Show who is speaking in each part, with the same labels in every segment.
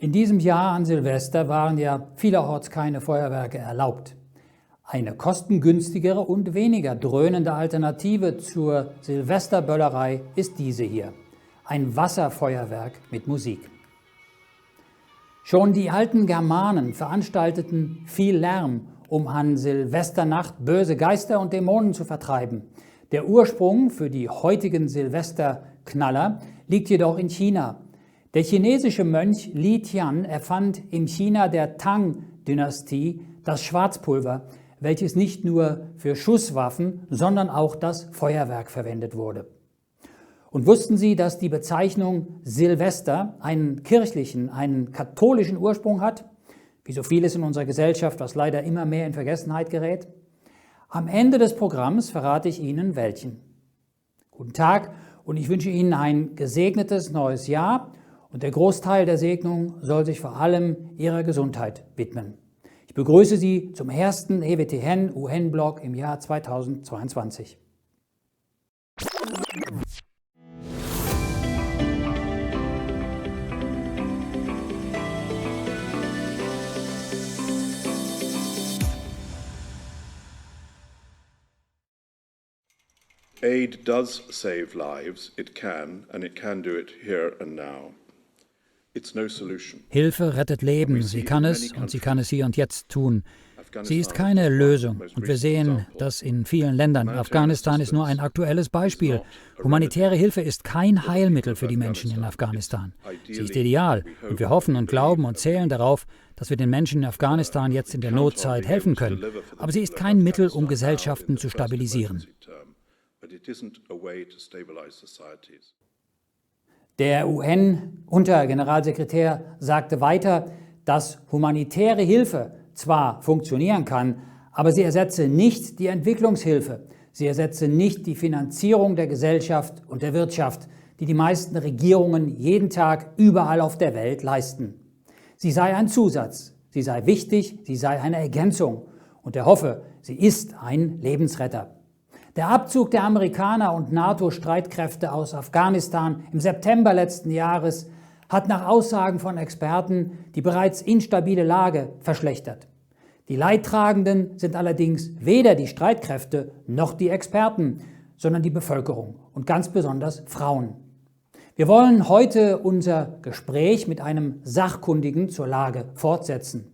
Speaker 1: In diesem Jahr an Silvester waren ja vielerorts keine Feuerwerke erlaubt. Eine kostengünstigere und weniger dröhnende Alternative zur Silvesterböllerei ist diese hier: ein Wasserfeuerwerk mit Musik. Schon die alten Germanen veranstalteten viel Lärm, um an Silvesternacht böse Geister und Dämonen zu vertreiben. Der Ursprung für die heutigen Silvesterknaller liegt jedoch in China. Der chinesische Mönch Li Tian erfand im China der Tang-Dynastie das Schwarzpulver, welches nicht nur für Schusswaffen, sondern auch das Feuerwerk verwendet wurde. Und wussten Sie, dass die Bezeichnung Silvester einen kirchlichen, einen katholischen Ursprung hat? Wie so vieles in unserer Gesellschaft, was leider immer mehr in Vergessenheit gerät? Am Ende des Programms verrate ich Ihnen welchen. Guten Tag und ich wünsche Ihnen ein gesegnetes neues Jahr und der Großteil der Segnung soll sich vor allem Ihrer Gesundheit widmen. Ich begrüße Sie zum ersten EWTN-UN-Blog im Jahr 2022.
Speaker 2: Aid does save lives. It can, and it can do it here and now. It's no solution.
Speaker 1: Hilfe rettet Leben, sie kann es und sie kann es hier und jetzt tun. Sie ist keine Lösung und wir sehen das in vielen Ländern. Afghanistan ist nur ein aktuelles Beispiel. Humanitäre Hilfe ist kein Heilmittel für die Menschen in Afghanistan. Sie ist ideal und wir hoffen und glauben und zählen darauf, dass wir den Menschen in Afghanistan jetzt in der Notzeit helfen können. Aber sie ist kein Mittel, um Gesellschaften zu stabilisieren. Der UN-Untergeneralsekretär sagte weiter, dass humanitäre Hilfe zwar funktionieren kann, aber sie ersetze nicht die Entwicklungshilfe. Sie ersetze nicht die Finanzierung der Gesellschaft und der Wirtschaft, die die meisten Regierungen jeden Tag überall auf der Welt leisten. Sie sei ein Zusatz, sie sei wichtig, sie sei eine Ergänzung und er hoffe, sie ist ein Lebensretter. Der Abzug der Amerikaner und NATO-Streitkräfte aus Afghanistan im September letzten Jahres hat nach Aussagen von Experten die bereits instabile Lage verschlechtert. Die Leidtragenden sind allerdings weder die Streitkräfte noch die Experten, sondern die Bevölkerung und ganz besonders Frauen. Wir wollen heute unser Gespräch mit einem Sachkundigen zur Lage fortsetzen.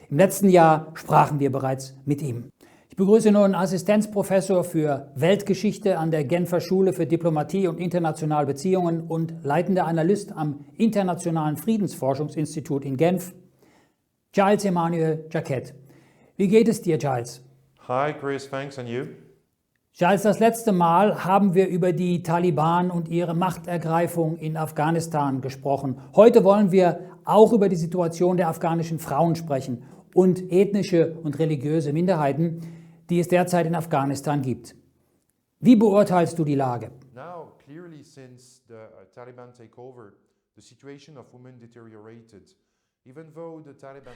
Speaker 1: Im letzten Jahr sprachen wir bereits mit ihm. Ich begrüße nun Assistenzprofessor für Weltgeschichte an der Genfer Schule für Diplomatie und internationale Beziehungen und leitender Analyst am Internationalen Friedensforschungsinstitut in Genf, Giles Emmanuel Jacquet. Wie geht es dir, Giles?
Speaker 3: Hi, Chris. Thanks. And you?
Speaker 1: Giles, das letzte Mal haben wir über die Taliban und ihre Machtergreifung in Afghanistan gesprochen. Heute wollen wir auch über die Situation der afghanischen Frauen sprechen und ethnische und religiöse Minderheiten, die es derzeit in Afghanistan gibt. Wie beurteilst du die Lage?
Speaker 3: Now, clearly since the Taliban takeover, the situation of women deteriorated.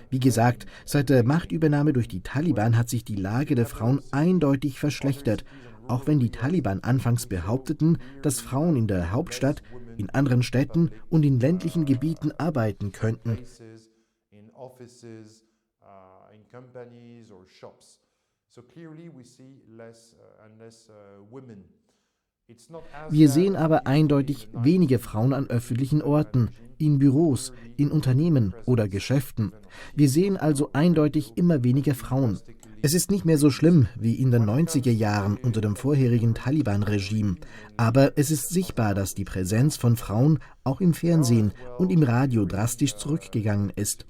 Speaker 4: Wie gesagt, seit der Machtübernahme durch die Taliban hat sich die Lage der Frauen eindeutig verschlechtert, auch wenn die Taliban anfangs behaupteten, dass Frauen in der Hauptstadt, in anderen Städten und in ländlichen Gebieten arbeiten könnten. Wir sehen aber eindeutig wenige Frauen an öffentlichen Orten, in Büros, in Unternehmen oder Geschäften. Wir sehen also eindeutig immer weniger Frauen. Es ist nicht mehr so schlimm wie in den 90er Jahren unter dem vorherigen Taliban-Regime, aber es ist sichtbar, dass die Präsenz von Frauen auch im Fernsehen und im Radio drastisch zurückgegangen ist.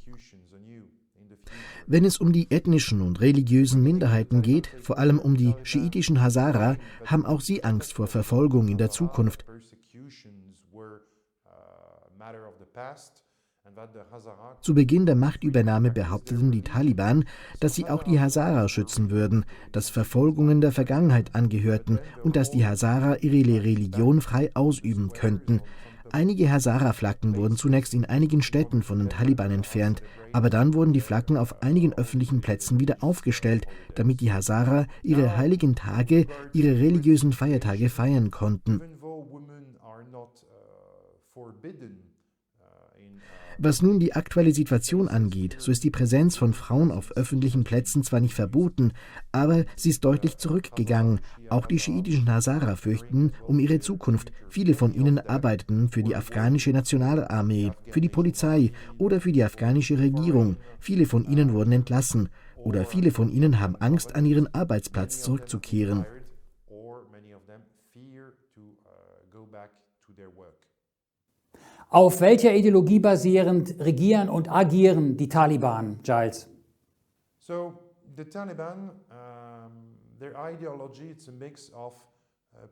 Speaker 4: Wenn es um die ethnischen und religiösen Minderheiten geht, vor allem um die schiitischen Hazara, haben auch sie Angst vor Verfolgung in der Zukunft. Zu Beginn der Machtübernahme behaupteten die Taliban, dass sie auch die Hazara schützen würden, dass Verfolgungen der Vergangenheit angehörten und dass die Hazara ihre Religion frei ausüben könnten. Einige Hazara-Flaggen wurden zunächst in einigen Städten von den Taliban entfernt, aber dann wurden die Flaggen auf einigen öffentlichen Plätzen wieder aufgestellt, damit die Hazara ihre heiligen Tage, ihre religiösen Feiertage feiern konnten. Was nun die aktuelle Situation angeht, so ist die Präsenz von Frauen auf öffentlichen Plätzen zwar nicht verboten, aber sie ist deutlich zurückgegangen. Auch die schiitischen Hazara fürchten um ihre Zukunft. Viele von ihnen arbeiten für die afghanische Nationalarmee, für die Polizei oder für die afghanische Regierung. Viele von ihnen wurden entlassen oder viele von ihnen haben Angst, an ihren Arbeitsplatz zurückzukehren.
Speaker 1: Auf welcher Ideologie basierend regieren und agieren die Taliban, Giles?
Speaker 3: So, the Taliban, their ideology, it's a mix of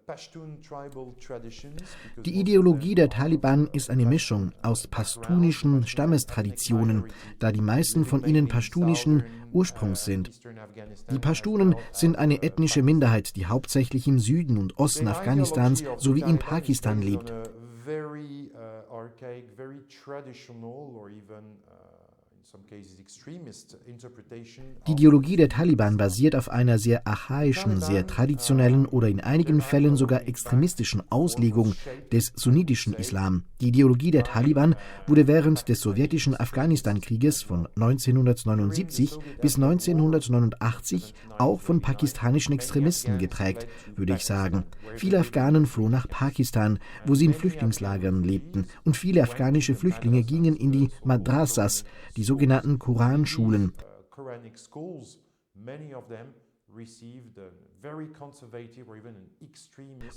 Speaker 3: Pashtun tribal traditions.
Speaker 4: Die Ideologie der Taliban ist eine Mischung aus pashtunischen Stammestraditionen, da die meisten von ihnen pashtunischen Ursprungs sind. Die Pashtunen sind eine ethnische Minderheit, die hauptsächlich im Süden und Osten Afghanistans sowie in Pakistan lebt.
Speaker 3: Very archaic, very traditional, or even in some cases extremist interpretation.
Speaker 4: Die Ideologie der Taliban basiert auf einer sehr archaischen, sehr traditionellen oder in einigen Fällen sogar extremistischen Auslegung des sunnitischen Islam. Die Ideologie der Taliban wurde während des sowjetischen Afghanistan-Krieges von 1979 bis 1989 auch von pakistanischen Extremisten geprägt, würde ich sagen. Viele Afghanen flohen nach Pakistan, wo sie in Flüchtlingslagern lebten, und viele afghanische Flüchtlinge gingen in die Madrasas, die sogenannten Koranschulen.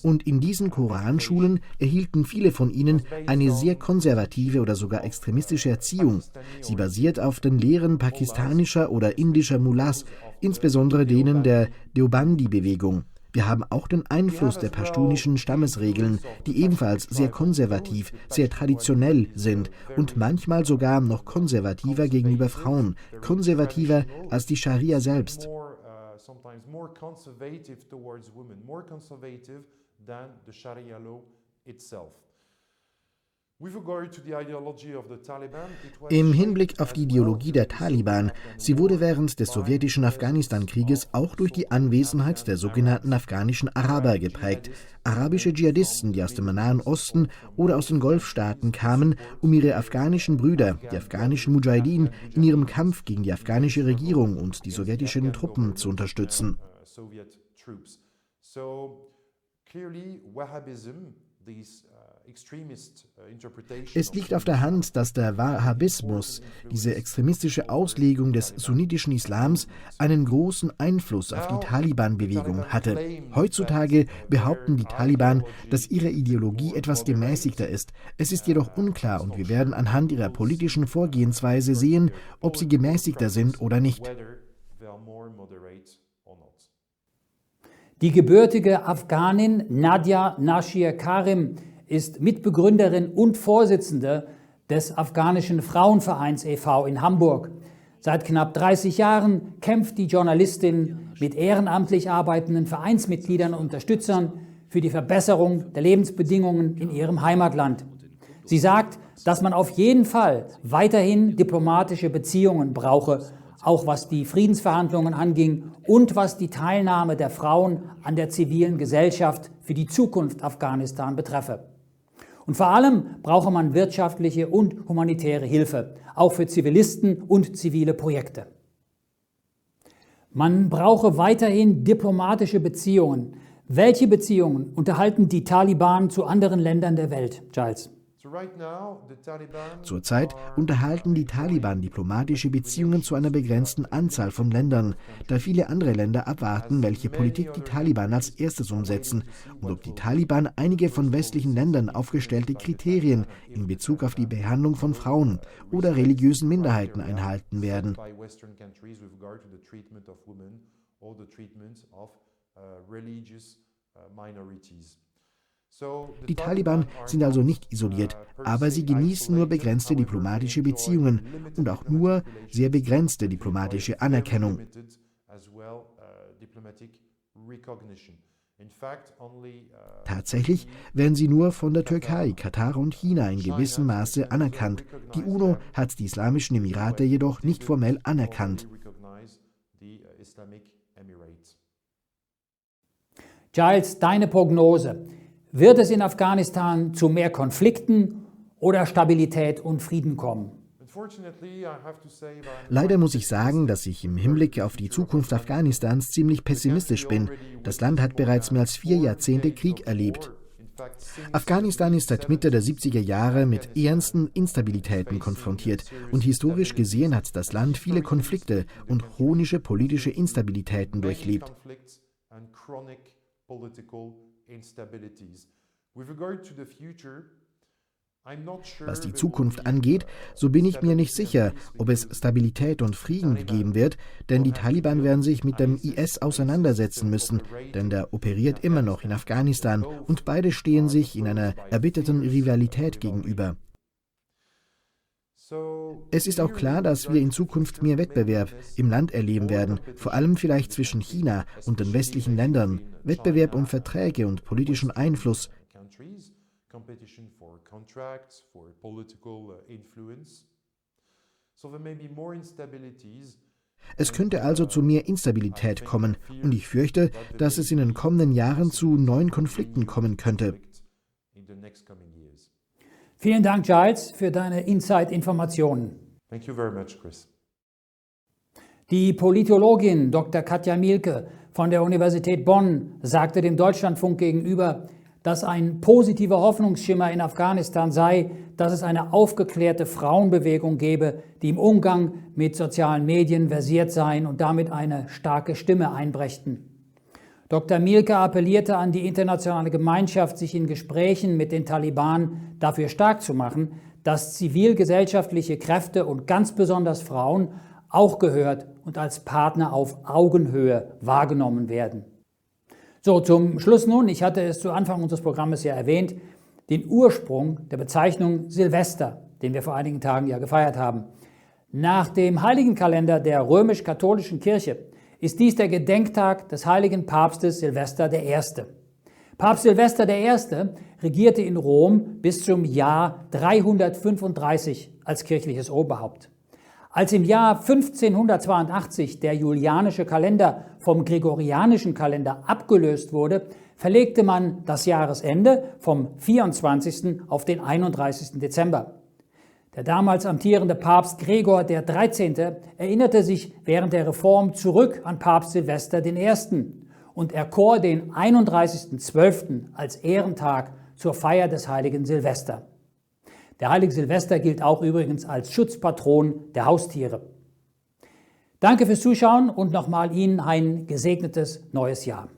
Speaker 4: Und in diesen Koranschulen erhielten viele von ihnen eine sehr konservative oder sogar extremistische Erziehung. Sie basiert auf den Lehren pakistanischer oder indischer Mullahs, insbesondere denen der Deobandi-Bewegung. Wir haben auch den Einfluss der pashtunischen Stammesregeln, die ebenfalls sehr konservativ, sehr traditionell sind und manchmal sogar noch konservativer gegenüber Frauen, konservativer als die Scharia selbst. Im Hinblick auf die Ideologie der Taliban, sie wurde während des sowjetischen Afghanistan-Krieges auch durch die Anwesenheit der sogenannten afghanischen Araber geprägt. Arabische Dschihadisten, die aus dem Nahen Osten oder aus den Golfstaaten kamen, um ihre afghanischen Brüder, die afghanischen Mujahideen, in ihrem Kampf gegen die afghanische Regierung und die sowjetischen Truppen zu unterstützen. Es liegt auf der Hand, dass der Wahhabismus, diese extremistische Auslegung des sunnitischen Islams, einen großen Einfluss auf die Taliban-Bewegung hatte. Heutzutage behaupten die Taliban, dass ihre Ideologie etwas gemäßigter ist. Es ist jedoch unklar und wir werden anhand ihrer politischen Vorgehensweise sehen, ob sie gemäßigter sind oder nicht.
Speaker 1: Die gebürtige Afghanin Nadia Nashir Karim ist Mitbegründerin und Vorsitzende des Afghanischen Frauenvereins e.V. in Hamburg. Seit knapp 30 Jahren kämpft die Journalistin mit ehrenamtlich arbeitenden Vereinsmitgliedern und Unterstützern für die Verbesserung der Lebensbedingungen in ihrem Heimatland. Sie sagt, dass man auf jeden Fall weiterhin diplomatische Beziehungen brauche, auch was die Friedensverhandlungen anging und was die Teilnahme der Frauen an der zivilen Gesellschaft für die Zukunft Afghanistan betreffe. Und vor allem brauche man wirtschaftliche und humanitäre Hilfe, auch für Zivilisten und zivile Projekte. Man brauche weiterhin diplomatische Beziehungen. Welche Beziehungen unterhalten die Taliban zu anderen Ländern der Welt, Giles?
Speaker 4: Zurzeit unterhalten die Taliban diplomatische Beziehungen zu einer begrenzten Anzahl von Ländern, da viele andere Länder abwarten, welche Politik die Taliban als erstes umsetzen und ob die Taliban einige von westlichen Ländern aufgestellte Kriterien in Bezug auf die Behandlung von Frauen oder religiösen Minderheiten einhalten werden. Die Taliban sind also nicht isoliert, aber sie genießen nur begrenzte diplomatische Beziehungen und auch nur sehr begrenzte diplomatische Anerkennung. Tatsächlich werden sie nur von der Türkei, Katar und China in gewissem Maße anerkannt. Die UNO hat die Islamischen Emirate jedoch nicht formell anerkannt.
Speaker 1: Giles, deine Prognose. Wird es in Afghanistan zu mehr Konflikten oder Stabilität und Frieden kommen.
Speaker 4: Leider muss ich sagen, dass ich im Hinblick auf die Zukunft Afghanistans ziemlich pessimistisch bin. Das Land hat bereits mehr als 4 Jahrzehnte Krieg erlebt. Afghanistan ist seit Mitte der 70er Jahre mit ernsten Instabilitäten konfrontiert und historisch gesehen hat das Land viele Konflikte und chronische politische Instabilitäten durchlebt. Was die Zukunft angeht, so bin ich mir nicht sicher, ob es Stabilität und Frieden geben wird, denn die Taliban werden sich mit dem IS auseinandersetzen müssen, denn der operiert immer noch in Afghanistan und beide stehen sich in einer erbitterten Rivalität gegenüber. Es ist auch klar, dass wir in Zukunft mehr Wettbewerb im Land erleben werden, vor allem vielleicht zwischen China und den westlichen Ländern, Wettbewerb um Verträge und politischen Einfluss.
Speaker 3: Competition for contracts, for political influence. So there may be more instabilities.
Speaker 4: Es könnte also zu mehr Instabilität kommen und ich fürchte, dass es in den kommenden Jahren zu neuen Konflikten kommen könnte.
Speaker 1: Vielen Dank, Giles, für deine Inside-Informationen.
Speaker 3: Thank you very much, Chris.
Speaker 1: Die Politologin Dr. Katja Mielke von der Universität Bonn sagte dem Deutschlandfunk gegenüber, dass ein positiver Hoffnungsschimmer in Afghanistan sei, dass es eine aufgeklärte Frauenbewegung gebe, die im Umgang mit sozialen Medien versiert seien und damit eine starke Stimme einbrächten. Dr. Mielke appellierte an die internationale Gemeinschaft, sich in Gesprächen mit den Taliban dafür stark zu machen, dass zivilgesellschaftliche Kräfte und ganz besonders Frauen auch gehört und als Partner auf Augenhöhe wahrgenommen werden. So, zum Schluss nun, ich hatte es zu Anfang unseres Programmes ja erwähnt, den Ursprung der Bezeichnung Silvester, den wir vor einigen Tagen ja gefeiert haben. Nach dem Heiligenkalender der römisch-katholischen Kirche ist dies der Gedenktag des heiligen Papstes Silvester I. Papst Silvester I. regierte in Rom bis zum Jahr 335 als kirchliches Oberhaupt. Als im Jahr 1582 der julianische Kalender vom gregorianischen Kalender abgelöst wurde, verlegte man das Jahresende vom 24. auf den 31. Dezember. Der damals amtierende Papst Gregor XIII. Erinnerte sich während der Reform zurück an Papst Silvester I. und erkor den 31.12. als Ehrentag zur Feier des heiligen Silvester. Der heilige Silvester gilt auch übrigens als Schutzpatron der Haustiere. Danke fürs Zuschauen und nochmal Ihnen ein gesegnetes neues Jahr.